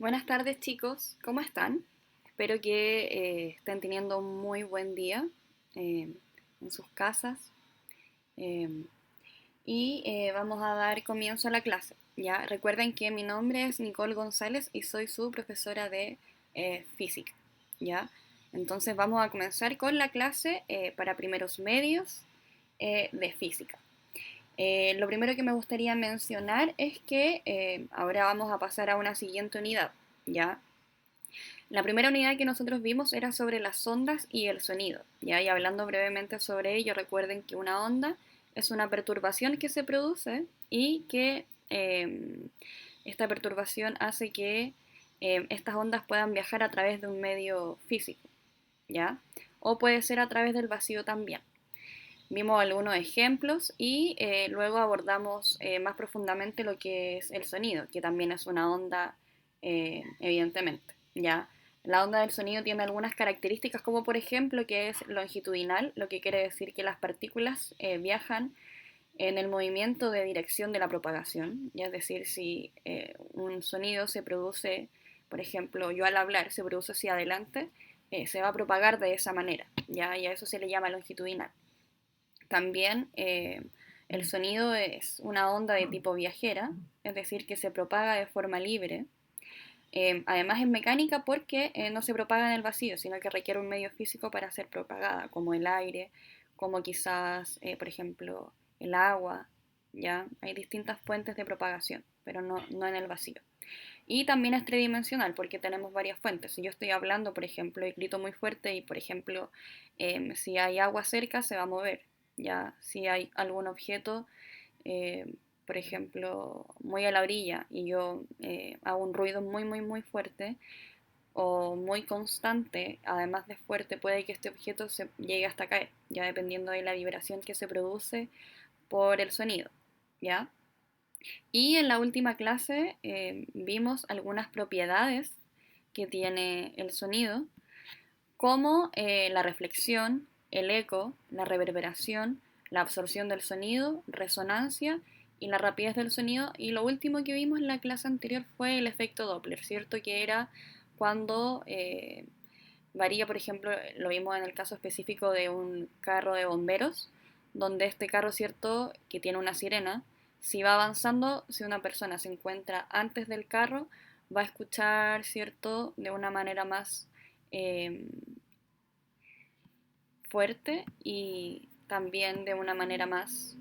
Buenas tardes chicos, ¿cómo están? Espero que estén teniendo un muy buen día eh, en sus casas eh, y vamos a dar comienzo a la clase. Ya recuerden que mi nombre es Nicole González y soy su profesora de física. Ya, entonces vamos a comenzar con la clase para primeros medios de física. Lo primero que me gustaría mencionar es que ahora vamos a pasar a una siguiente unidad. ¿Ya? La primera unidad que nosotros vimos era sobre las ondas y el sonido. ¿Ya? Y hablando brevemente sobre ello, recuerden que una onda es una perturbación que se produce y que esta perturbación hace que estas ondas puedan viajar a través de un medio físico, ¿ya? O puede ser a través del vacío también. Vimos algunos ejemplos y luego abordamos más profundamente lo que es el sonido, que también es una onda, evidentemente. ¿Ya? La onda del sonido tiene algunas características, como por ejemplo que es longitudinal, lo que quiere decir que las partículas viajan en el movimiento de dirección de la propagación. ¿Ya? Es decir, si un sonido se produce, por ejemplo, yo al hablar se produce hacia adelante, se va a propagar de esa manera. ¿Ya? Y a eso se le llama longitudinal. También el sonido es una onda de tipo viajera, es decir, que se propaga de forma libre. Además es mecánica porque no se propaga en el vacío, sino que requiere un medio físico para ser propagada, como el aire, como quizás, por ejemplo, el agua. ¿Ya? Hay distintas fuentes de propagación, pero no en el vacío. Y también es tridimensional porque tenemos varias fuentes. Si yo estoy hablando, por ejemplo, y grito muy fuerte y, por ejemplo, si hay agua cerca, se va a mover. Ya, si hay algún objeto, eh, por ejemplo, muy a la orilla y yo hago un ruido muy, muy, muy fuerte o muy constante, además de fuerte, puede que este objeto se llegue hasta caer, ya dependiendo de la vibración que se produce por el sonido. ¿Ya? Y en la última clase vimos algunas propiedades que tiene el sonido, como la reflexión, el eco, la reverberación, la absorción del sonido, resonancia y la rapidez del sonido. Y lo último que vimos en la clase anterior fue el efecto Doppler, ¿cierto? Que era cuando varía, por ejemplo, lo vimos en el caso específico de un carro de bomberos, donde este carro, cierto, que tiene una sirena, si va avanzando, si una persona se encuentra antes del carro, va a escuchar, cierto, de una manera más eh, fuerte y también de una manera más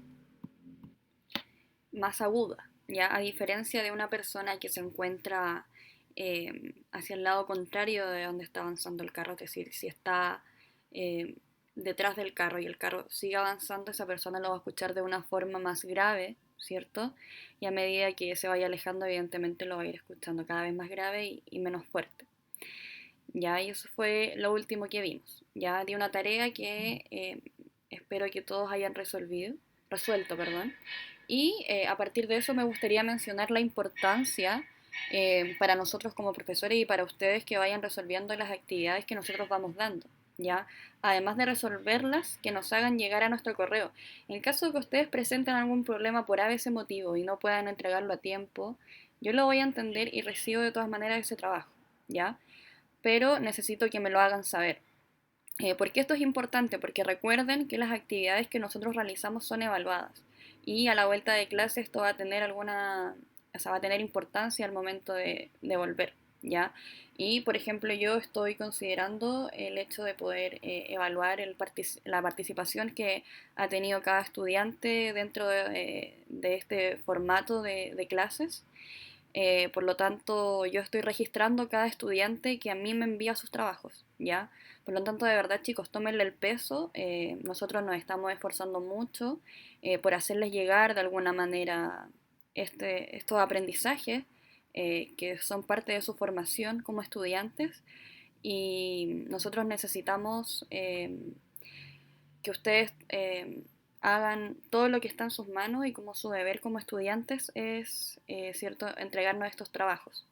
aguda, ¿ya? A diferencia de una persona que se encuentra hacia el lado contrario de donde está avanzando el carro, es decir, si está eh, detrás del carro y el carro sigue avanzando, esa persona lo va a escuchar de una forma más grave, ¿cierto? Y a medida que se vaya alejando, evidentemente lo va a ir escuchando cada vez más grave y menos fuerte. Ya, y eso fue lo último que vimos. Ya di una tarea que espero que todos hayan resuelto, perdón. Y a partir de eso me gustaría mencionar la importancia para nosotros como profesores y para ustedes que vayan resolviendo las actividades que nosotros vamos dando. ¿Ya? Además de resolverlas, que nos hagan llegar a nuestro correo. En caso de que ustedes presenten algún problema por ABC motivo y no puedan entregarlo a tiempo, yo lo voy a entender y recibo de todas maneras ese trabajo. ¿Ya? Pero necesito que me lo hagan saber. ¿Por qué esto es importante? Porque recuerden que las actividades que nosotros realizamos son evaluadas y a la vuelta de clase esto va a tener o sea, va a tener importancia al momento de volver, ¿ya? Y por ejemplo yo estoy considerando el hecho de poder evaluar la participación que ha tenido cada estudiante dentro de este formato de clases. Por lo tanto, yo estoy registrando cada estudiante que a mí me envía sus trabajos, ¿ya? Por lo tanto, de verdad, chicos, tómenle el peso. Nosotros nos estamos esforzando mucho por hacerles llegar de alguna manera estos aprendizajes que son parte de su formación como estudiantes y nosotros necesitamos que ustedes hagan todo lo que está en sus manos y como su deber como estudiantes es, cierto, entregarnos estos trabajos.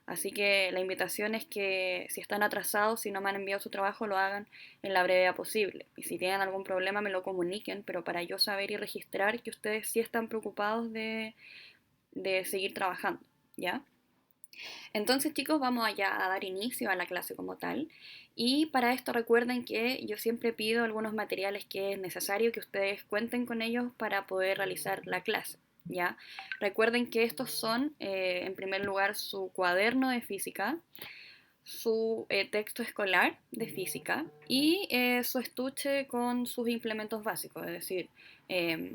Así que la invitación es que si están atrasados, si no me han enviado su trabajo, lo hagan en la brevedad posible. Y si tienen algún problema, me lo comuniquen, pero para yo saber y registrar que ustedes sí están preocupados de seguir trabajando, ¿ya? Entonces, chicos, vamos allá a dar inicio a la clase como tal. Y para esto recuerden que yo siempre pido algunos materiales que es necesario que ustedes cuenten con ellos para poder realizar la clase. ¿Ya? Recuerden que estos son, en primer lugar, su cuaderno de física, su texto escolar de física y su estuche con sus implementos básicos, es decir, eh,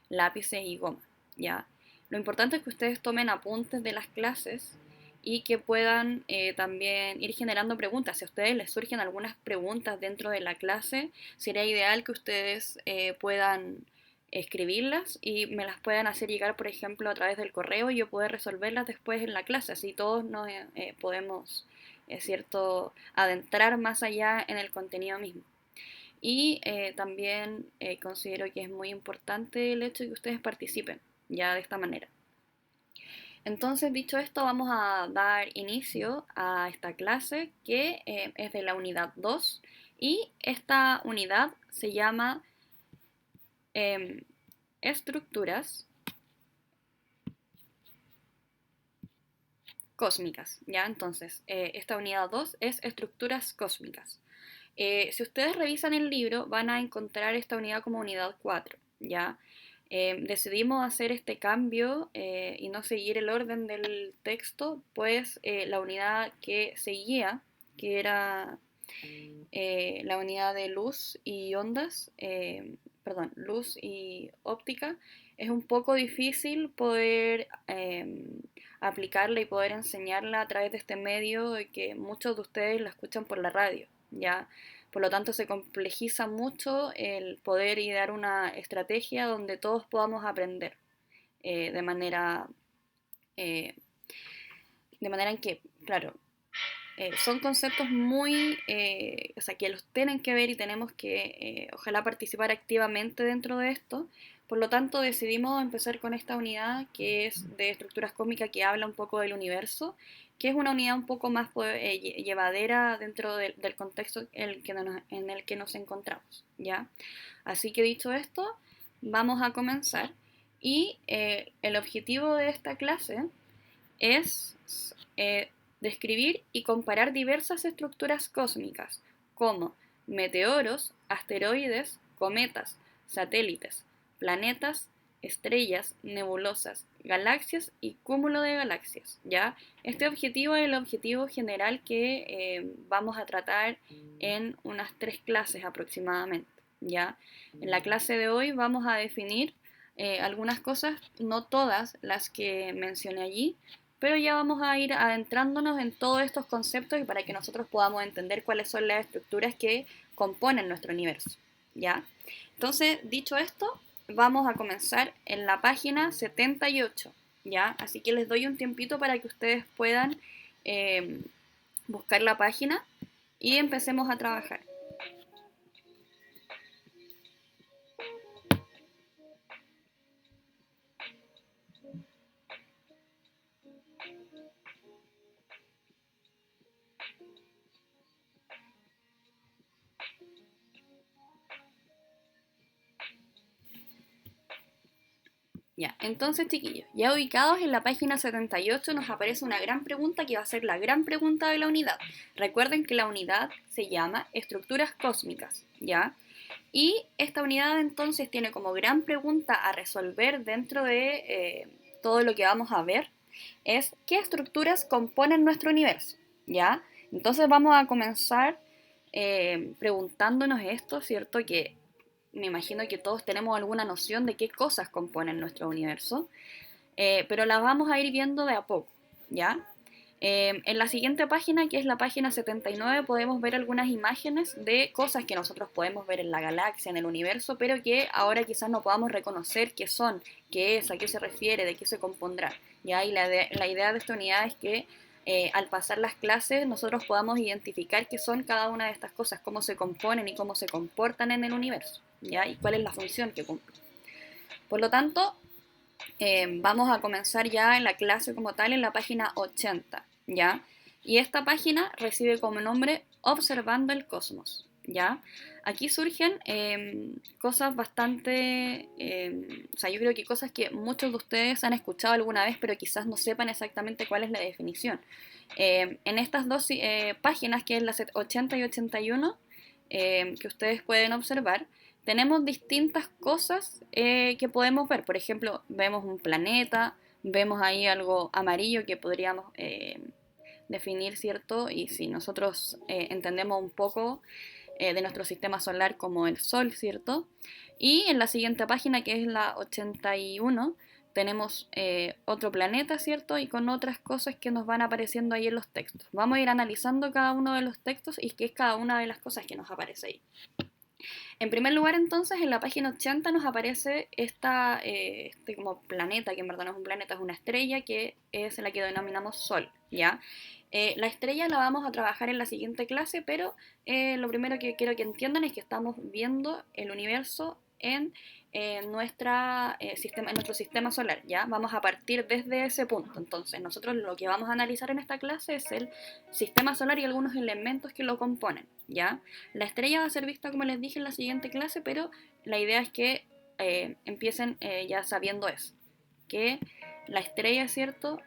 lápices y goma, ¿ya? Lo importante es que ustedes tomen apuntes de las clases y que puedan también ir generando preguntas. Si a ustedes les surgen algunas preguntas dentro de la clase, sería ideal que ustedes puedan escribirlas y me las puedan hacer llegar, por ejemplo, a través del correo y yo poder resolverlas después en la clase. Así todos nos podemos, es cierto, adentrar más allá en el contenido mismo. Y también considero que es muy importante el hecho de que ustedes participen ya de esta manera. Entonces, dicho esto, vamos a dar inicio a esta clase que es de la unidad 2 y esta unidad se llama eh, estructuras cósmicas, ¿ya? Entonces, esta unidad 2 es estructuras cósmicas. Si ustedes revisan el libro, van a encontrar esta unidad como unidad 4, ¿ya? Decidimos hacer este cambio y no seguir el orden del texto, pues la unidad que seguía, que era la unidad de luz y ondas, perdón, luz y óptica, es un poco difícil poder aplicarla y poder enseñarla a través de este medio y que muchos de ustedes la escuchan por la radio, ¿ya? Por lo tanto, se complejiza mucho el poder idear una estrategia donde todos podamos aprender eh, de manera, eh, de manera en que, claro, son conceptos muy, o sea, que los tienen que ver y tenemos que, ojalá, participar activamente dentro de esto. Por lo tanto, decidimos empezar con esta unidad que es de estructuras cósmicas que habla un poco del universo, que es una unidad un poco más llevadera dentro del contexto en el que nos encontramos, ¿ya? Así que dicho esto, vamos a comenzar y el objetivo de esta clase es describir y comparar diversas estructuras cósmicas, como meteoros, asteroides, cometas, satélites, planetas, estrellas, nebulosas, galaxias y cúmulo de galaxias, ¿ya? Este objetivo es el objetivo general que vamos a tratar en unas 3 clases aproximadamente, ¿ya? En la clase de hoy vamos a definir algunas cosas, no todas las que mencioné allí, pero ya vamos a ir adentrándonos en todos estos conceptos y para que nosotros podamos entender cuáles son las estructuras que componen nuestro universo, ¿ya? Entonces, dicho esto, vamos a comenzar en la página 78, ¿ya? Así que les doy un tiempito para que ustedes puedan eh, buscar la página y empecemos a trabajar. Ya, entonces chiquillos, ya ubicados en la página 78 nos aparece una gran pregunta que va a ser la gran pregunta de la unidad. Recuerden que la unidad se llama estructuras cósmicas, ¿ya? Y esta unidad entonces tiene como gran pregunta a resolver dentro de todo lo que vamos a ver, es qué estructuras componen nuestro universo, ¿ya? Entonces vamos a comenzar preguntándonos esto, ¿cierto? Que me imagino que todos tenemos alguna noción de qué cosas componen nuestro universo, pero las vamos a ir viendo de a poco, ¿ya? En la siguiente página, que es la página 79, podemos ver algunas imágenes de cosas que nosotros podemos ver en la galaxia, en el universo, pero que ahora quizás no podamos reconocer qué son, qué es, a qué se refiere, de qué se compondrá. ¿Ya? Y la idea de esta unidad es que al pasar las clases nosotros podamos identificar qué son cada una de estas cosas, cómo se componen y cómo se comportan en el universo, ¿ya? Y cuál es la función que cumplen. Por lo tanto, vamos a comenzar ya en la clase como tal en la página 80, ¿ya? Y esta página recibe como nombre Observando el Cosmos, ¿ya? Aquí surgen cosas bastante, o sea, yo creo que cosas que muchos de ustedes han escuchado alguna vez, pero quizás no sepan exactamente cuál es la definición. En estas dos páginas, que es la 80 y 81, que ustedes pueden observar, tenemos distintas cosas que podemos ver. Por ejemplo, vemos un planeta, vemos ahí algo amarillo que podríamos definir, ¿cierto? Y si nosotros entendemos un poco de nuestro sistema solar como el Sol, ¿cierto? Y en la siguiente página, que es la 81, tenemos otro planeta, ¿cierto? Y con otras cosas que nos van apareciendo ahí en los textos. Vamos a ir analizando cada uno de los textos y qué es cada una de las cosas que nos aparece ahí. En primer lugar, entonces, en la página 80 nos aparece este como planeta, que en verdad no es un planeta, es una estrella, que es la que denominamos Sol, ¿ya? La estrella la vamos a trabajar en la siguiente clase, pero lo primero que quiero que entiendan es que estamos viendo el universo en nuestro sistema solar, ¿ya? Vamos a partir desde ese punto. Entonces, nosotros lo que vamos a analizar en esta clase es el sistema solar y algunos elementos que lo componen, ¿ya? La estrella va a ser vista, como les dije, en la siguiente clase, pero la idea es que empiecen ya sabiendo eso, que la estrella, ¿cierto?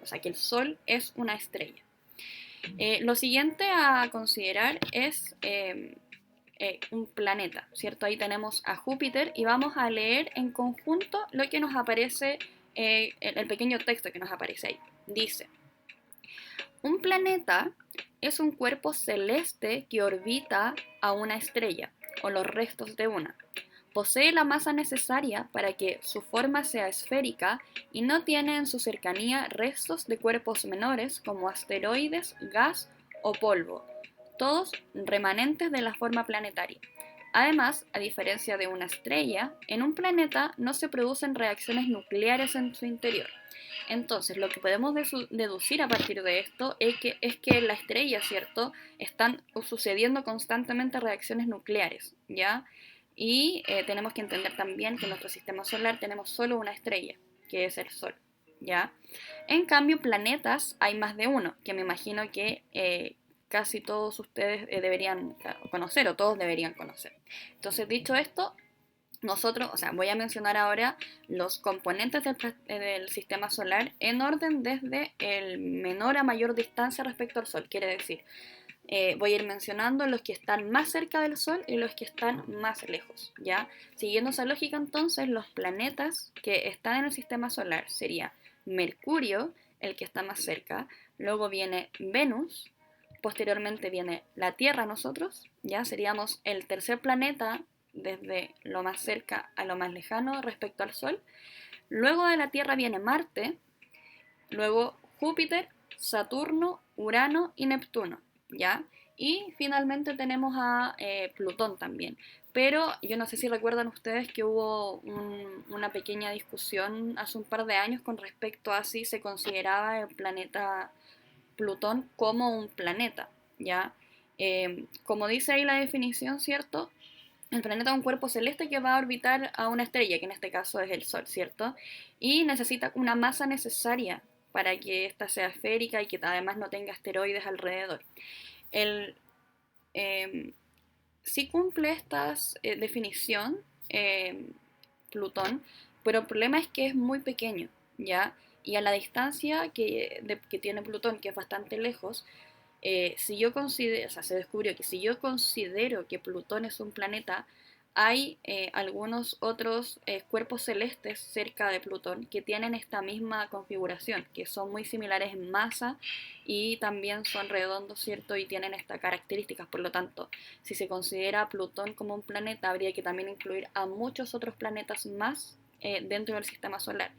O sea, que el Sol es una estrella. Lo siguiente a considerar es un planeta, ¿cierto? Ahí tenemos a Júpiter y vamos a leer en conjunto lo que nos aparece, el pequeño texto que nos aparece ahí. Dice: un planeta es un cuerpo celeste que orbita a una estrella, o los restos de una. Posee la masa necesaria para que su forma sea esférica y no tiene en su cercanía restos de cuerpos menores como asteroides, gas o polvo, todos remanentes de la forma planetaria. Además, a diferencia de una estrella, en un planeta no se producen reacciones nucleares en su interior. Entonces, lo que podemos deducir a partir de esto es que en la estrella, ¿cierto?, están sucediendo constantemente reacciones nucleares, ¿ya? Y tenemos que entender también que en nuestro sistema solar tenemos solo una estrella, que es el Sol, ¿ya? En cambio, planetas hay más de uno, que me imagino que casi todos ustedes deberían conocer, o todos deberían conocer. Entonces, dicho esto, nosotros, o sea, voy a mencionar ahora los componentes del sistema solar en orden desde el menor a mayor distancia respecto al Sol. Quiere decir, voy a ir mencionando los que están más cerca del Sol y los que están más lejos, ¿ya? Siguiendo esa lógica, entonces, los planetas que están en el sistema solar sería Mercurio, el que está más cerca, luego viene Venus, posteriormente viene la Tierra, nosotros, ¿ya? Seríamos el tercer planeta desde lo más cerca a lo más lejano respecto al Sol. Luego de la Tierra viene Marte, luego Júpiter, Saturno, Urano y Neptuno, ¿ya? Y finalmente tenemos a Plutón también. Pero yo no sé si recuerdan ustedes que hubo una pequeña discusión hace un par de años con respecto a si se consideraba el planeta Plutón como un planeta, ¿ya? Como dice ahí la definición, ¿cierto? El planeta es un cuerpo celeste que va a orbitar a una estrella, que en este caso es el Sol, ¿cierto? Y necesita una masa necesaria para que ésta sea esférica y que además no tenga asteroides alrededor. El, eh, sí cumple esta definición, eh, Plutón, pero el problema es que es muy pequeño, ¿ya? Y a la distancia que tiene Plutón, que es bastante lejos, si yo considero, o sea, se descubrió que si yo considero que Plutón es un planeta, hay algunos otros cuerpos celestes cerca de Plutón que tienen esta misma configuración, que son muy similares en masa y también son redondos, ¿cierto? Y tienen estas características. Por lo tanto, si se considera Plutón como un planeta, habría que también incluir a muchos otros planetas más dentro del sistema solar.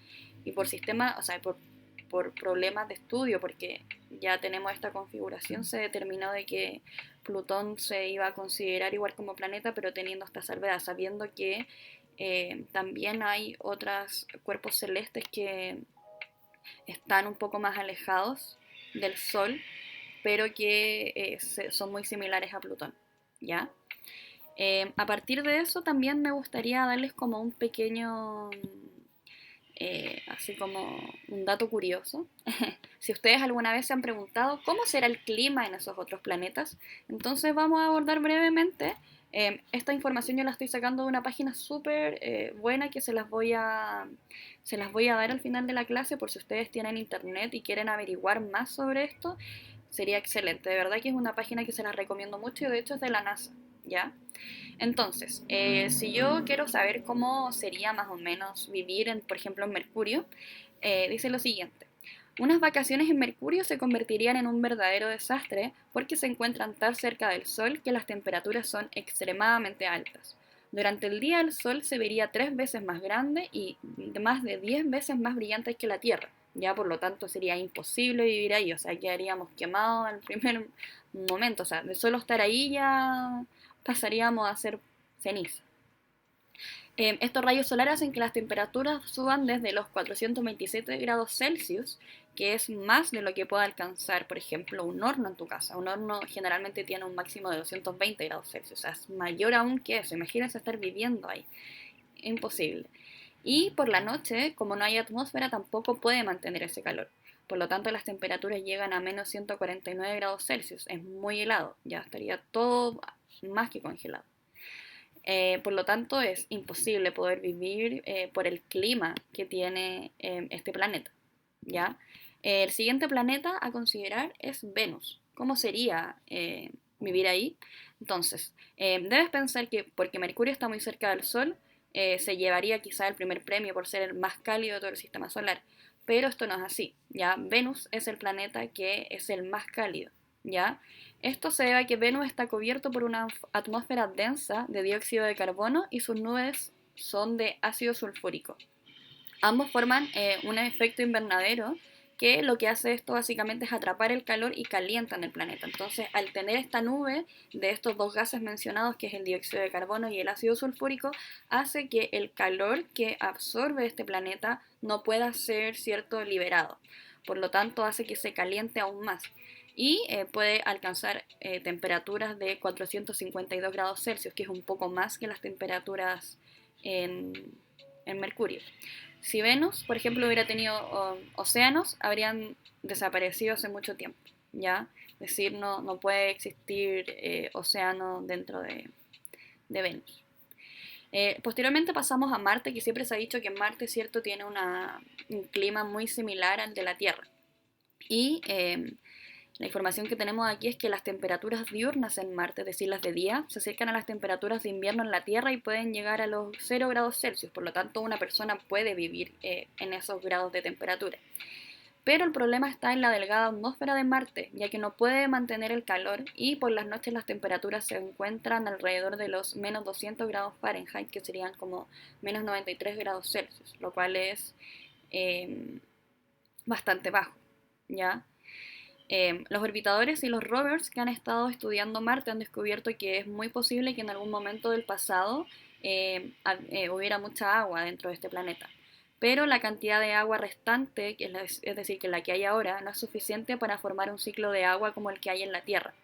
Y por sistema, o sea, por problemas de estudio, porque ya tenemos esta configuración, se determinó de que Plutón se iba a considerar igual como planeta, pero teniendo esta salvedad, sabiendo que también hay otros cuerpos celestes que están un poco más alejados del Sol, pero que son muy similares a Plutón, ¿ya? A partir de eso también me gustaría darles como un pequeño así como un dato curioso. Si ustedes alguna vez se han preguntado cómo será el clima en esos otros planetas, entonces vamos a abordar brevemente. Esta información yo la estoy sacando de una página súper buena que se las voy a dar al final de la clase por si ustedes tienen internet y quieren averiguar más sobre esto. Sería excelente, de verdad que es una página que se las recomiendo mucho y de hecho es de la NASA, ¿ya? Entonces, si yo quiero saber cómo sería más o menos vivir, por ejemplo, en Mercurio, dice lo siguiente. Unas vacaciones en Mercurio se convertirían en un verdadero desastre porque se encuentran tan cerca del Sol que las temperaturas son extremadamente altas. Durante el día el Sol se vería 3 veces más grande y más de 10 veces más brillante que la Tierra. Ya por lo tanto sería imposible vivir ahí, o sea, quedaríamos quemados en el primer momento, o sea, de solo estar ahí ya pasaríamos a ser ceniza. Estos rayos solares hacen que las temperaturas suban desde los 427 grados Celsius, que es más de lo que puede alcanzar, por ejemplo, un horno en tu casa. Un horno generalmente tiene un máximo de 220 grados Celsius, o sea, es mayor aún que eso. Imagínense estar viviendo ahí. Imposible. Y por la noche, como no hay atmósfera, tampoco puede mantener ese calor. Por lo tanto, las temperaturas llegan a menos 149 grados Celsius. Es muy helado, ya estaría todo más que congelado. Por lo tanto, es imposible poder vivir por el clima que tiene este planeta, ¿ya? El siguiente planeta a considerar es Venus. ¿Cómo sería vivir ahí? Entonces, debes pensar que porque Mercurio está muy cerca del Sol, se llevaría quizá el primer premio por ser el más cálido de todo el sistema solar. Pero esto no es así, ¿ya? Venus es el planeta que es el más cálido, ¿ya? Esto se debe a que Venus está cubierto por una atmósfera densa de dióxido de carbono y sus nubes son de ácido sulfúrico. Ambos forman un efecto invernadero que lo que hace esto básicamente es atrapar el calor y calientan el planeta. Entonces, al tener esta nube de estos dos gases mencionados, que es el dióxido de carbono y el ácido sulfúrico, hace que el calor que absorbe este planeta no pueda ser, cierto, liberado. Por lo tanto, hace que se caliente aún más y puede alcanzar temperaturas de 452 grados Celsius, que es un poco más que las temperaturas en, en Mercurio. Si Venus, por ejemplo, hubiera tenido océanos, habrían desaparecido hace mucho tiempo, ¿ya? Es decir, no puede existir océano dentro de Venus. Posteriormente pasamos a Marte, que siempre se ha dicho que Marte, cierto, tiene un clima muy similar al de la Tierra. Y la información que tenemos aquí es que las temperaturas diurnas en Marte, es decir, las de día, se acercan a las temperaturas de invierno en la Tierra y pueden llegar a los 0 grados Celsius. Por lo tanto, una persona puede vivir en esos grados de temperatura. Pero el problema está en la delgada atmósfera de Marte, ya que no puede mantener el calor y por las noches las temperaturas se encuentran alrededor de los menos 200 grados Fahrenheit, que serían como menos 93 grados Celsius, lo cual es eh, bastante bajo, ¿ya? Los orbitadores y los rovers que han estado estudiando Marte han descubierto que es muy posible que en algún momento del pasado hubiera mucha agua dentro de este planeta. Pero la cantidad de agua restante, es decir, que la que hay ahora, no es suficiente para formar un ciclo de agua como el que hay en la Tierra,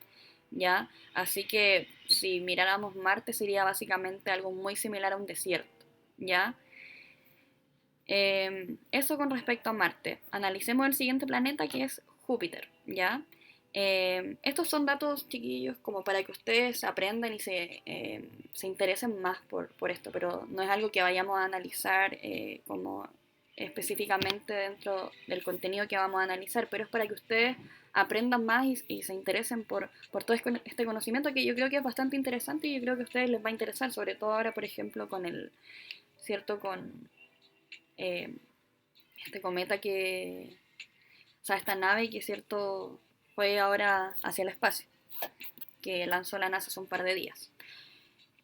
¿ya? Así que si miráramos Marte sería básicamente algo muy similar a un desierto, ¿ya? Eso con respecto a Marte. Analicemos el siguiente planeta que es Júpiter, ¿ya? Estos son datos chiquillos como para que ustedes aprendan y se interesen más por esto, pero no es algo que vayamos a analizar como específicamente dentro del contenido que vamos a analizar, pero es para que ustedes aprendan más y se interesen por todo este conocimiento que yo creo que es bastante interesante y yo creo que a ustedes les va a interesar, sobre todo ahora, por ejemplo, con ¿cierto? Con eh, este cometa o sea, esta nave que cierto fue ahora hacia el espacio, que lanzó la NASA hace un par de días.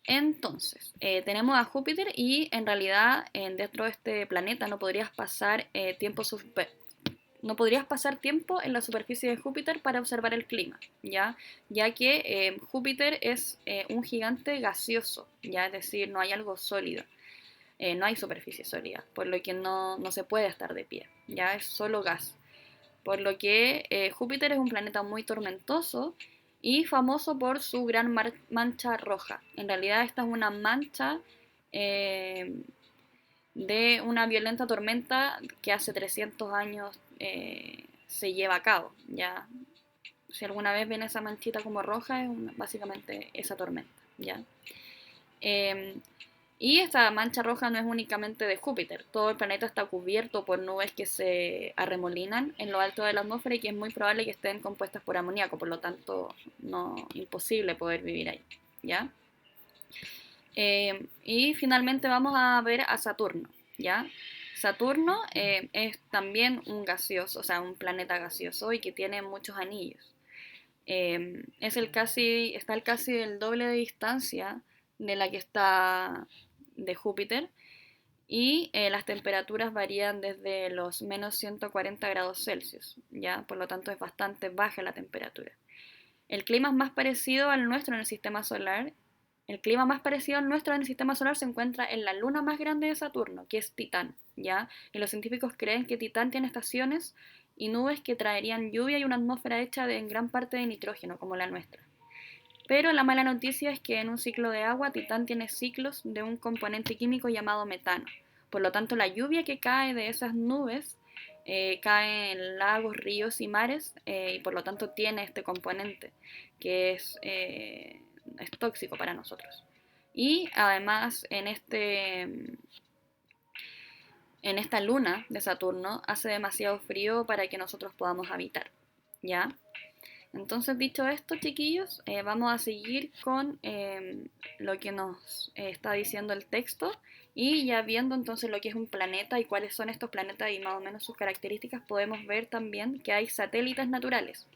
Entonces, tenemos a Júpiter y en realidad dentro de este planeta no podrías pasar no podrías pasar tiempo en la superficie de Júpiter para observar el clima, ya que Júpiter es un gigante gaseoso, ya es decir, no hay algo sólido. No hay superficie sólida, por lo que no se puede estar de pie, ya es solo gas. Por lo que Júpiter es un planeta muy tormentoso y famoso por su gran mancha roja. En realidad esta es una mancha eh, de una violenta tormenta que hace 300 años se lleva a cabo. Ya, si alguna vez ven esa manchita como roja, es básicamente esa tormenta. ¿Ya? Eh, y esta mancha roja no es únicamente de Júpiter, todo el planeta está cubierto por nubes que se arremolinan en lo alto de la atmósfera y que es muy probable que estén compuestas por amoníaco, por lo tanto, no imposible poder vivir ahí. ¿Ya? Y finalmente vamos a ver a Saturno, ¿ya? Saturno es también un gaseoso, o sea, un planeta gaseoso y que tiene muchos anillos. Está el casi el doble de distancia de la que está de Júpiter y las temperaturas varían desde los menos 140 grados Celsius, ¿ya? Por lo tanto es bastante baja la temperatura. El clima es más parecido al nuestro en el sistema solar. El clima más parecido al nuestro en el sistema solar se encuentra en la luna más grande de Saturno, que es Titán, ¿ya? Y los científicos creen que Titán tiene estaciones y nubes que traerían lluvia y una atmósfera hecha en gran parte de nitrógeno, como la nuestra. Pero la mala noticia es que en un ciclo de agua, Titán tiene ciclos de un componente químico llamado metano. Por lo tanto, la lluvia que cae de esas nubes cae en lagos, ríos y mares y por lo tanto tiene este componente que es tóxico para nosotros. Y además en esta luna de Saturno hace demasiado frío para que nosotros podamos habitar. ¿Ya? Entonces, dicho esto, chiquillos, vamos a seguir con lo que nos está diciendo el texto y ya viendo entonces lo que es un planeta y cuáles son estos planetas y más o menos sus características, podemos ver también que hay satélites naturales,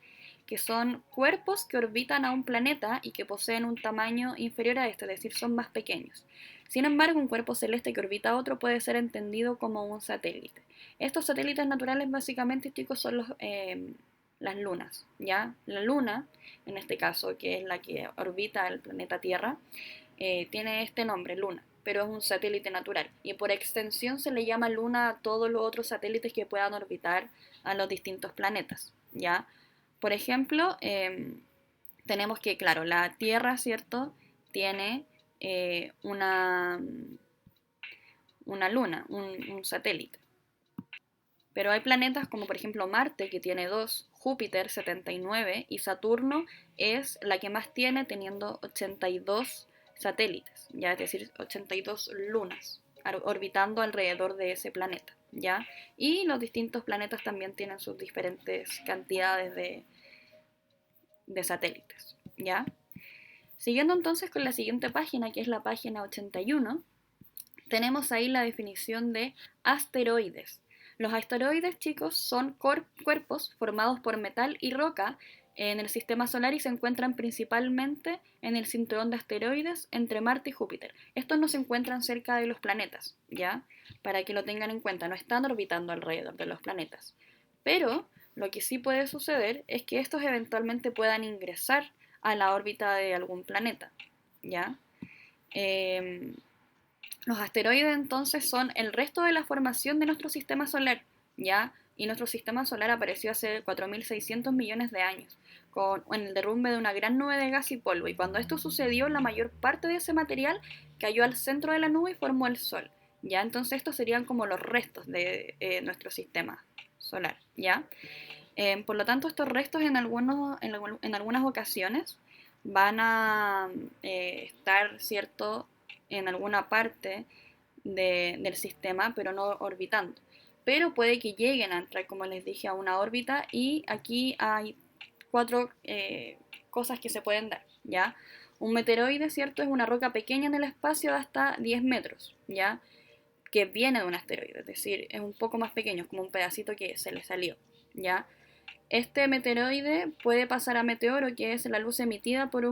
que son cuerpos que orbitan a un planeta y que poseen un tamaño inferior a este, es decir, son más pequeños. Sin embargo, un cuerpo celeste que orbita a otro puede ser entendido como un satélite. Estos satélites naturales básicamente, chicos, son las lunas, ¿ya? La luna, en este caso, que es la que orbita el planeta Tierra, tiene este nombre, luna, pero es un satélite natural. Y por extensión se le llama luna a todos los otros satélites que puedan orbitar a los distintos planetas, ¿ya? Por ejemplo, tenemos que, claro, la Tierra, ¿cierto? Tiene una luna, un satélite. Pero hay planetas como por ejemplo Marte, que tiene dos, Júpiter 79 y Saturno es la que más tiene, teniendo 82 satélites, ya es decir, 82 lunas orbitando alrededor de ese planeta, ¿ya? Y los distintos planetas también tienen sus diferentes cantidades de satélites, ¿ya? Siguiendo entonces con la siguiente página, que es la página 81, tenemos ahí la definición de asteroides. Los asteroides, chicos, son cuerpos formados por metal y roca en el sistema solar y se encuentran principalmente en el cinturón de asteroides entre Marte y Júpiter. Estos no se encuentran cerca de los planetas, ¿ya? Para que lo tengan en cuenta, no están orbitando alrededor de los planetas. Pero lo que sí puede suceder es que estos eventualmente puedan ingresar a la órbita de algún planeta, ¿ya? Eh, los asteroides entonces son el resto de la formación de nuestro sistema solar, ¿ya? Y nuestro sistema solar apareció hace 4.600 millones de años, con el derrumbe de una gran nube de gas y polvo. Y cuando esto sucedió, la mayor parte de ese material cayó al centro de la nube y formó el Sol, ¿ya? Entonces estos serían como los restos de nuestro sistema solar, ¿ya? Por lo tanto, estos restos en algunas ocasiones van a estar, ¿cierto?, en alguna parte del sistema, pero no orbitando. Pero puede que lleguen a entrar, como les dije, a una órbita y aquí hay cuatro cosas que se pueden dar, ¿ya? Un meteoroide, ¿cierto? Es una roca pequeña en el espacio de hasta 10 metros, ¿ya? Que viene de un asteroide, es decir, es un poco más pequeño, es como un pedacito que se le salió, ¿ya? Este meteoroide puede pasar a meteoro, que es la luz emitida por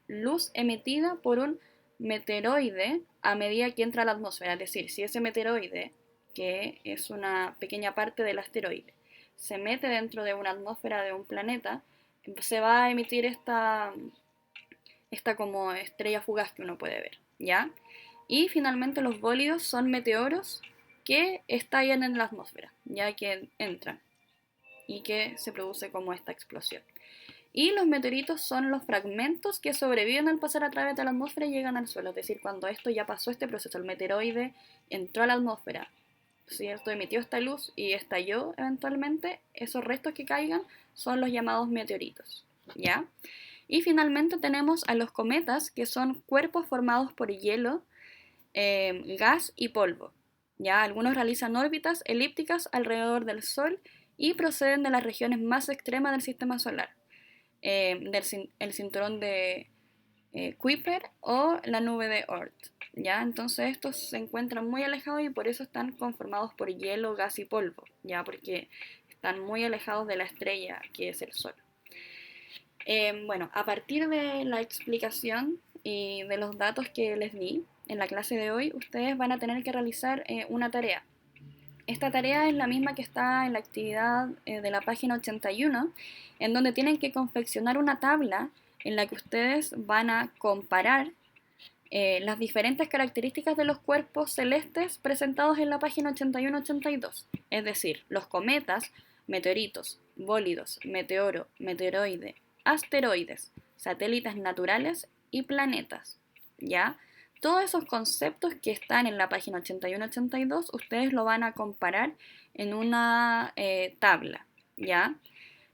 luz emitida por un meteoroide a medida que entra a la atmósfera. Es decir, si ese meteoroide, que es una pequeña parte del asteroide, se mete dentro de una atmósfera de un planeta, se va a emitir esta como estrella fugaz que uno puede ver, ¿ya? Y finalmente los bólidos son meteoros que estallan en la atmósfera, ya que entran y que se produce como esta explosión. Y los meteoritos son los fragmentos que sobreviven al pasar a través de la atmósfera y llegan al suelo. Es decir, cuando esto ya pasó este proceso, el meteoroide entró a la atmósfera, ¿cierto? Emitió esta luz y estalló eventualmente, esos restos que caigan son los llamados meteoritos, ¿ya? Y finalmente tenemos a los cometas, que son cuerpos formados por hielo, gas y polvo. ¿Ya? Algunos realizan órbitas elípticas alrededor del Sol y proceden de las regiones más extremas del sistema solar, el cinturón de Kuiper o la nube de Oort. ¿Ya? Entonces estos se encuentran muy alejados y por eso están conformados por hielo, gas y polvo, ¿ya? Porque están muy alejados de la estrella que es el Sol. Bueno, a partir de la explicación y de los datos que les di en la clase de hoy, ustedes van a tener que realizar una tarea. Esta tarea es la misma que está en la actividad de la página 81, en donde tienen que confeccionar una tabla en la que ustedes van a comparar las diferentes características de los cuerpos celestes presentados en la página 81-82, es decir, los cometas, meteoritos, bólidos, meteoro, meteoroide, asteroides, satélites naturales y planetas, ¿ya? Todos esos conceptos que están en la página 81-82, ustedes lo van a comparar en una tabla, ¿ya?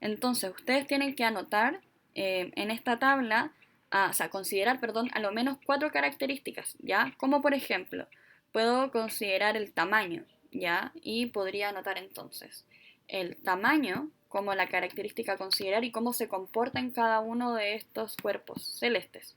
Entonces, ustedes tienen que anotar en esta tabla, o sea, considerar, perdón, a lo menos 4 características, ¿ya? Como por ejemplo, puedo considerar el tamaño, ¿ya? Y podría anotar entonces el tamaño como la característica a considerar y cómo se comporta en cada uno de estos cuerpos celestes,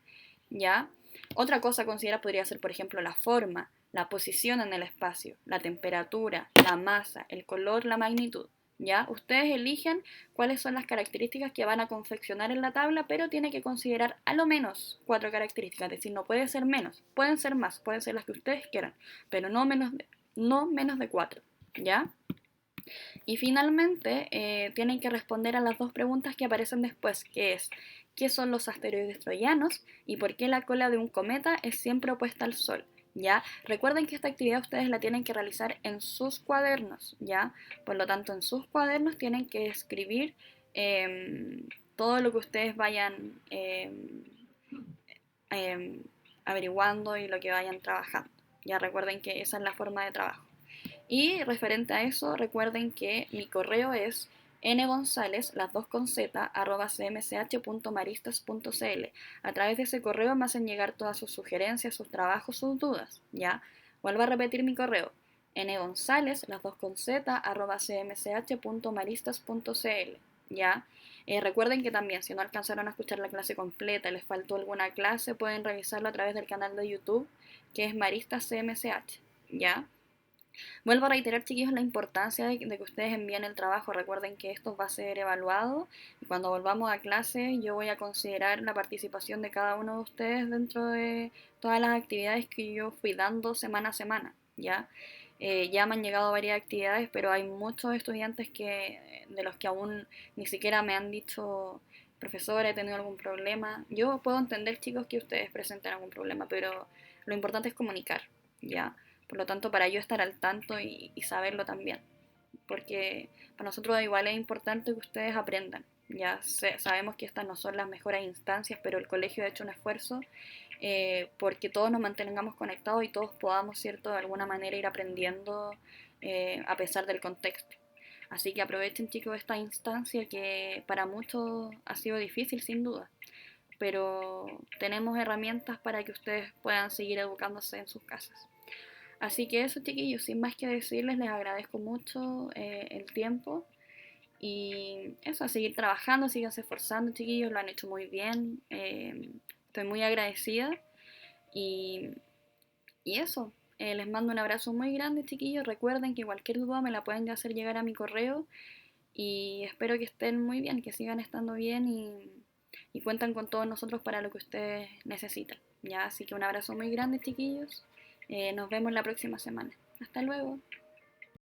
¿ya? Otra cosa a considerar podría ser, por ejemplo, la forma, la posición en el espacio, la temperatura, la masa, el color, la magnitud. ¿Ya? Ustedes eligen cuáles son las características que van a confeccionar en la tabla, pero tiene que considerar a lo menos 4 características, es decir, no puede ser menos, pueden ser más, pueden ser las que ustedes quieran, pero no menos de 4, ¿ya? Y finalmente tienen que responder a las 2 preguntas que aparecen después, que es ¿qué son los asteroides troyanos? Y ¿por qué la cola de un cometa es siempre opuesta al Sol? ¿Ya? Recuerden que esta actividad ustedes la tienen que realizar en sus cuadernos, ¿ya? Por lo tanto, en sus cuadernos tienen que escribir todo lo que ustedes vayan averiguando y lo que vayan trabajando. Ya recuerden que esa es la forma de trabajo. Y referente a eso, recuerden que mi correo es ngonzalez, las dos con z, arroba cmsh.maristas.cl. A través de ese correo me hacen llegar todas sus sugerencias, sus trabajos, sus dudas, ¿ya? Vuelvo a repetir mi correo, ngonzalez, las dos con z, arroba cmsh.maristas.cl, ¿ya? Recuerden que también, si no alcanzaron a escuchar la clase completa, les faltó alguna clase, pueden revisarlo a través del canal de YouTube, que es Maristas CMCH, ¿ya? Vuelvo a reiterar, chiquillos, la importancia de que ustedes envíen el trabajo. Recuerden que esto va a ser evaluado y cuando volvamos a clase yo voy a considerar la participación de cada uno de ustedes dentro de todas las actividades que yo fui dando semana a semana, ¿ya? Ya me han llegado varias actividades, pero hay muchos estudiantes de los que aún ni siquiera me han dicho, profesora, he tenido algún problema. Yo puedo entender, chicos, que ustedes presenten algún problema, pero lo importante es comunicar, ¿ya? Por lo tanto, para yo estar al tanto y saberlo también. Porque para nosotros igual es importante que ustedes aprendan. Ya sabemos que estas no son las mejores instancias, pero el colegio ha hecho un esfuerzo porque todos nos mantengamos conectados y todos podamos, ¿cierto?, de alguna manera ir aprendiendo a pesar del contexto. Así que aprovechen, chicos, esta instancia que para muchos ha sido difícil, sin duda, pero tenemos herramientas para que ustedes puedan seguir educándose en sus casas. Así que eso, chiquillos, sin más que decirles, les agradezco mucho el tiempo y eso, a seguir trabajando, síganse esforzando, chiquillos, lo han hecho muy bien, estoy muy agradecida y, y eso, les mando un abrazo muy grande, chiquillos, recuerden que cualquier duda me la pueden hacer llegar a mi correo y espero que estén muy bien, que sigan estando bien y cuentan con todos nosotros para lo que ustedes necesitan, ¿ya? Así que un abrazo muy grande, chiquillos. Nos vemos la próxima semana. Hasta luego.